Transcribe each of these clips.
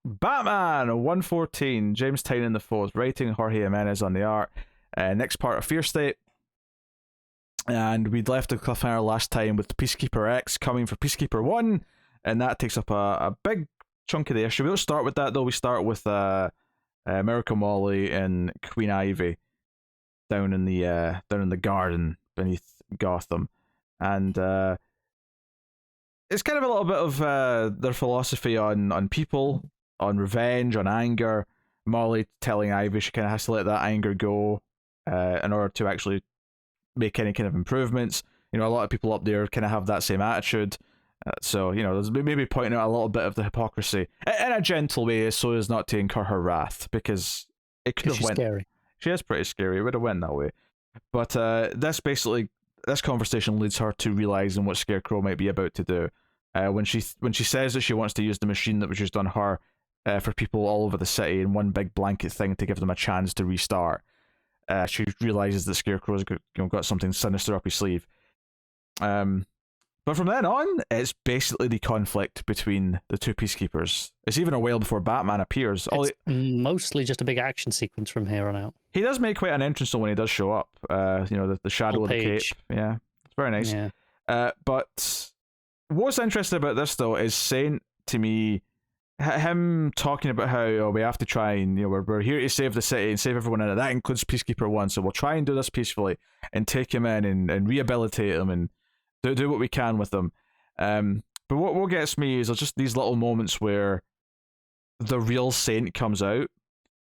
Batman 114, James Tynion the fourth, writing, Jorge Jimenez on the art. Next part of Fear State. And we'd left the cliffhanger last time with Peacekeeper X coming for Peacekeeper 1, and that takes up a big chunk of the issue. We don't start with that, though. We start with Miracle Molly and Queen Ivy down in the garden beneath Gotham. And it's kind of a little bit of their philosophy on people, on revenge, on anger. Molly telling Ivy she kind of has to let that anger go in order to actually make any kind of improvements. You know, a lot of people up there kind of have that same attitude. So, you know, there's maybe pointing out a little bit of the hypocrisy in a gentle way so as not to incur her wrath, because it could have went... Scary. She is pretty scary. It would have went that way. But this conversation leads her to realizing what Scarecrow might be about to do. When she says that she wants to use the machine that was used on her for people all over the city in one big blanket thing to give them a chance to restart, she realizes that Scarecrow's got something sinister up his sleeve. But from then on, it's basically the conflict between the two Peacekeepers. It's even a while before Batman appears. It's mostly just a big action sequence from here on out. He does make quite an entrance when he does show up. You know, the shadow of the cape. Yeah, it's very nice. Yeah. But what's interesting about this, though, is Saint, to me, him talking about how we have to try and, you know, we're here to save the city and save everyone in it. That includes Peacekeeper 1, so we'll try and do this peacefully and take him in and rehabilitate him and do what we can with them. But what gets me is just these little moments where the real Saint comes out,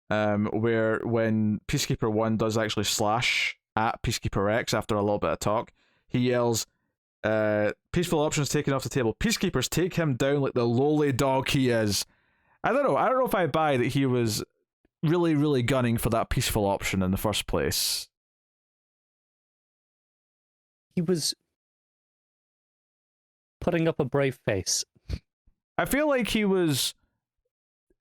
where when Peacekeeper 1 does actually slash at Peacekeeper X after a little bit of talk, he yells, peaceful options taken off the table. Peacekeepers, take him down like the lowly dog he is. I don't know if I buy that he was really, really gunning for that peaceful option in the first place. He was putting up a brave face. I feel like he was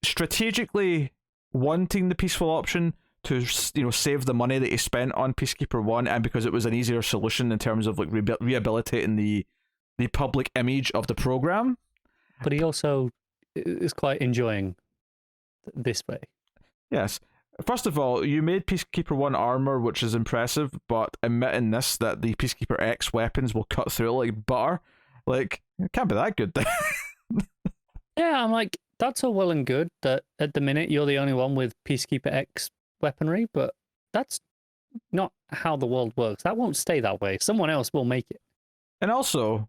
strategically wanting the peaceful option to, you know, save the money that he spent on Peacekeeper 1, and because it was an easier solution in terms of like rehabilitating the public image of the program. But he also is quite enjoying this way. Yes. First of all, you made Peacekeeper 1 armor, which is impressive, but admitting this, that the Peacekeeper X weapons will cut through it like butter, like, it can't be that good. Yeah, I'm like, that's all well and good that at the minute you're the only one with Peacekeeper X weaponry, but that's not how the world works. That won't stay that way. Someone else will make it. And also,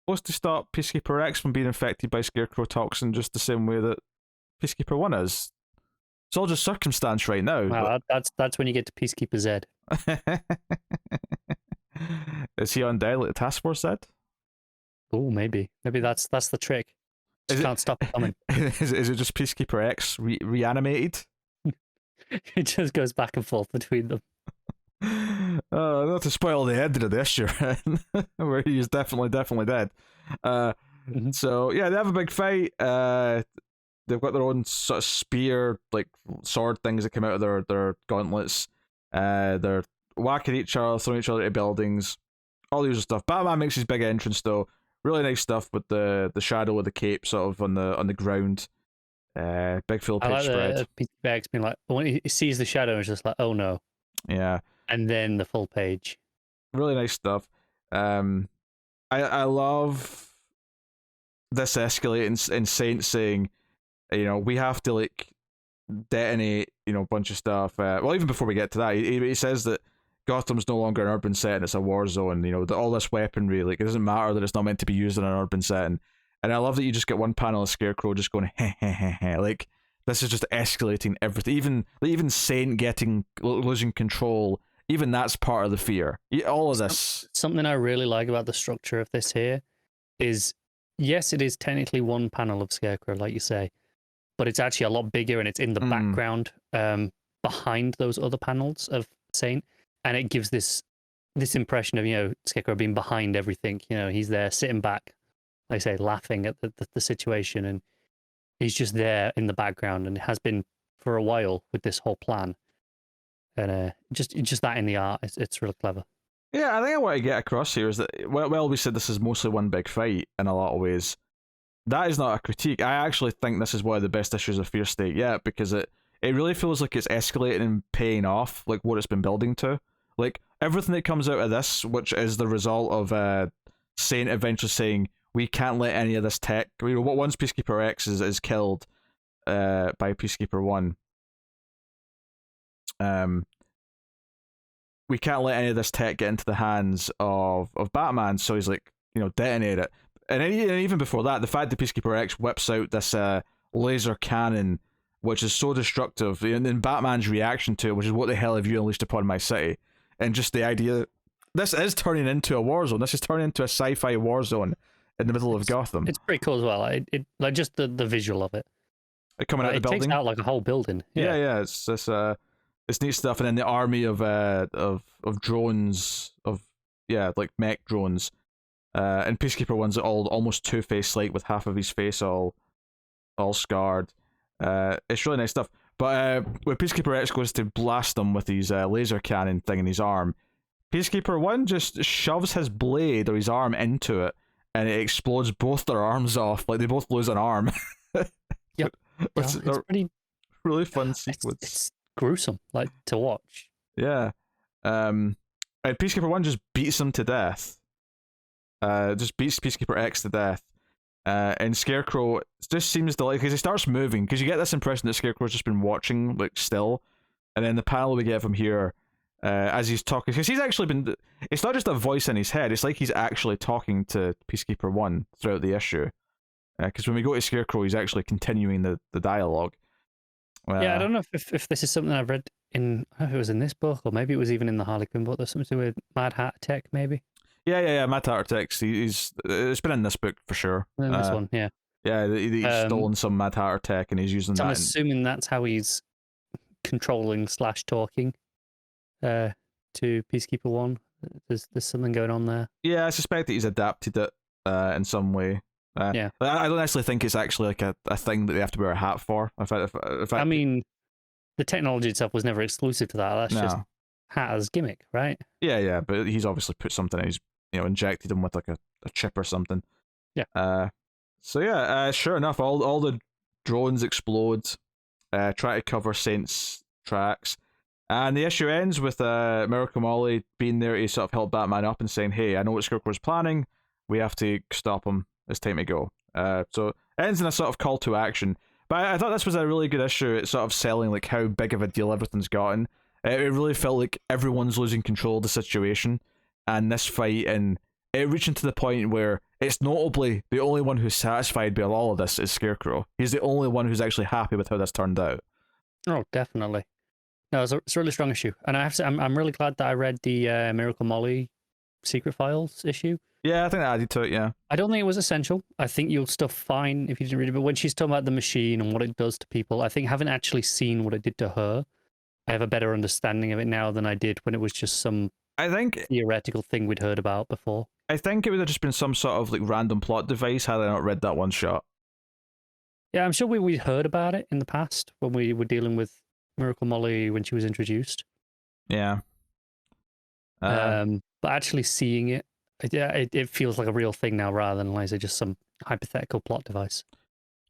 what's to stop Peacekeeper X from being infected by Scarecrow toxin just the same way that Peacekeeper 1 is? It's all just circumstance right now. Wow, that's when you get to Peacekeeper Z. Is he on dial like the Task Force Z? Oh, maybe that's the trick. Just can't stop it coming. Is it just Peacekeeper X reanimated? It just goes back and forth between them. Not to spoil the ending of the issue, where he is definitely dead. So yeah, they have a big fight. They've got their own sort of spear, like sword things that come out of their gauntlets. They're whacking each other, throwing each other into buildings, all the usual stuff. Batman makes his big entrance though. Really nice stuff with the shadow of the cape sort of on the ground. Big full page spread. Peter Beck's been like, when he sees the shadow, it's just like, oh no. Yeah. And then the full page. Really nice stuff. I love this escalating in Saint saying, you know, we have to like detonate, you know, a bunch of stuff. Well, even before we get to that, he says that Gotham's no longer an urban setting; it's a war zone. You know, all this weaponry, like, it doesn't matter that it's not meant to be used in an urban setting. And I love that you just get one panel of Scarecrow just going heh heh heh heh. Like, this is just escalating everything. Even Saint losing control. Even that's part of the fear. All of this. Something I really like about the structure of this here is, yes, it is technically one panel of Scarecrow, like you say, but it's actually a lot bigger and it's in the background behind those other panels of Saint. And it gives this impression of, you know, Scarecrow being behind everything. You know, he's there sitting back, like I say, laughing at the situation. And he's just there in the background and has been for a while with this whole plan. And just that in the art, it's really clever. Yeah, I think what I get across here is that, well, we said this is mostly one big fight in a lot of ways. that is not a critique. I actually think this is one of the best issues of Fear State yet, because it really feels like it's escalating and paying off like what it's been building to. Like everything that comes out of this, which is the result of Saint eventually saying we can't let any of this tech. Once Peacekeeper X is killed by Peacekeeper 1, we can't let any of this tech get into the hands of Batman. So he's like, detonate it. And even before that, the fact that Peacekeeper X whips out this laser cannon, which is so destructive, and then Batman's reaction to it, which is, what the hell have you unleashed upon my city? And just the idea, this is turning into a war zone. This is turning into a sci-fi war zone in the middle of Gotham. It's pretty cool as well. It like just the visual of it. Coming out of the building. It takes out like a whole building. Yeah. It's neat stuff. And then the army of drones, like mech drones. And Peacekeeper 1's all almost Two-Face like, with half of his face all scarred. It's really nice stuff. But when Peacekeeper X goes to blast them with his laser cannon thing in his arm, Peacekeeper 1 just shoves his blade or his arm into it, and it explodes both their arms off. Like, they both lose an arm. Yep. It's it's pretty really fun sequence. It's gruesome, like, to watch. Yeah. And Peacekeeper 1 just beats him to death. Just beats Peacekeeper X to death. And Scarecrow just seems to like, because he starts moving, because you get this impression that Scarecrow's just been watching, like, still. And then the panel we get from here, as he's talking, because he's actually been, it's not just a voice in his head, it's like he's actually talking to Peacekeeper 1 throughout the issue. Because when we go to Scarecrow, he's actually continuing the dialogue. Yeah, I don't know if this is something I've read in, I don't know if it was in this book, or maybe it was even in the Harley Quinn book. There's something to do with Mad Hatter Tech, maybe? Yeah. Mad Hatter Tech, it's been in this book for sure. In this one, yeah. Yeah, he's stolen some Mad Hatter Tech and he's using so that. I'm assuming that's how he's controlling / talking to Peacekeeper 1. There's something going on there. Yeah, I suspect that he's adapted it in some way. Yeah. I don't actually think it's actually like a thing that they have to wear a hat for. I mean, the technology itself was never exclusive to that. That's just Hatter's gimmick, right? Yeah, but he's obviously put something in. He's injected him with like a chip or something. Yeah. Sure enough, all the drones explode. Try to cover Saint's tracks, and the issue ends with Miracle Molly being there to sort of help Batman up and saying, "Hey, I know what Scarecrow's planning. We have to stop him. It's time to go." So it ends in a sort of call to action. But I thought this was a really good issue. It's sort of selling like how big of a deal everything's gotten. It really felt like everyone's losing control of the situation, and this fight, and it reaching to the point where it's notably the only one who's satisfied by all of this is Scarecrow. He's the only one who's actually happy with how this turned out. Oh, definitely. No, it's a really strong issue, and I have to say, I'm really glad that I read the Miracle Molly Secret Files issue. Yeah, I think that added to it, yeah. I don't think it was essential. I think you'll still fine if you didn't read it, but when she's talking about the machine and what it does to people, I think having actually seen what it did to her, I have a better understanding of it now than I did when it was just some theoretical thing we'd heard about before. I think it would have just been some sort of like random plot device had I not read that one shot. Yeah, I'm sure we heard about it in the past when we were dealing with Miracle Molly when she was introduced. Yeah. But actually seeing it, it feels like a real thing now rather than, like I say, just some hypothetical plot device.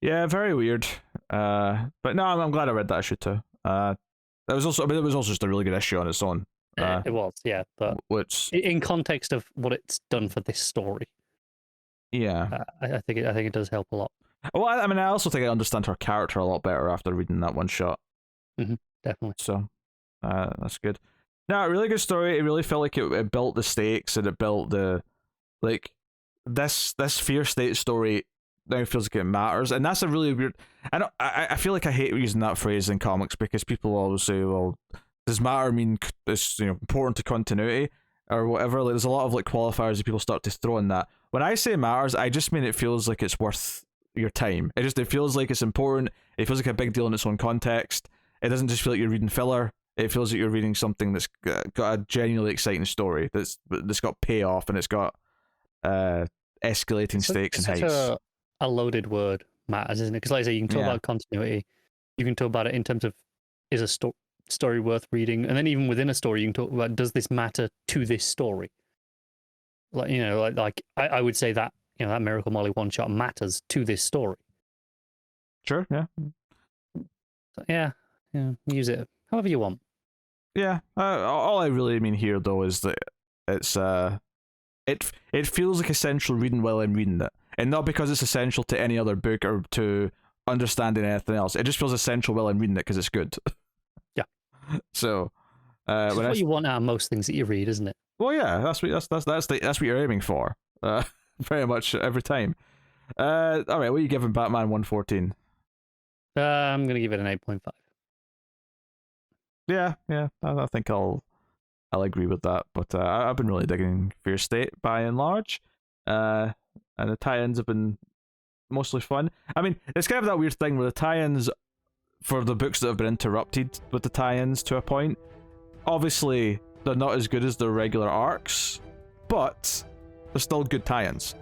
Yeah, very weird. But no, I'm glad I read that issue too. It was also just a really good issue on its own. It was, yeah, but which in context of what it's done for this story, yeah, I think it does help a lot. Well, I mean, I also think I understand her character a lot better after reading that one shot. Mm-hmm, definitely. So, that's good. No, a really good story. It really felt like it built the stakes and it built the this Fear State story. Now feels like it matters, and that's a really weird. I feel like I hate using that phrase in comics because people always say, "Well, does matter mean it's important to continuity or whatever?" Like, there's a lot of like qualifiers that people start to throw in that. When I say matters, I just mean it feels like it's worth your time. It feels like it's important. It feels like a big deal in its own context. It doesn't just feel like you're reading filler. It feels like you're reading something that's got a genuinely exciting story that's got payoff and it's got escalating stakes and heights. A loaded word, matters, isn't it? Because like I say, you can talk about continuity, you can talk about it in terms of is a story worth reading, and then even within a story, you can talk about does this matter to this story. Like I would say that that Miracle Molly one shot matters to this story. Sure, yeah. So, yeah, use it however you want. Yeah, all I really mean here though is that it's it feels like essential reading while I'm reading it, and not because it's essential to any other book or to understanding anything else. It just feels essential while I'm reading it because it's good. Yeah. So, It's what you want out of most things that you read, isn't it? well, yeah, that's what you're aiming for. Very much every time. All right, what are you giving Batman 114? I'm gonna give it an 8.5. Yeah, I think I'll agree with that. But I've been really digging Fear State by and large, and the tie-ins have been mostly fun. I mean, it's kind of that weird thing where the tie-ins for the books that have been interrupted with the tie-ins to a point, obviously they're not as good as their regular arcs, but they're still good tie-ins.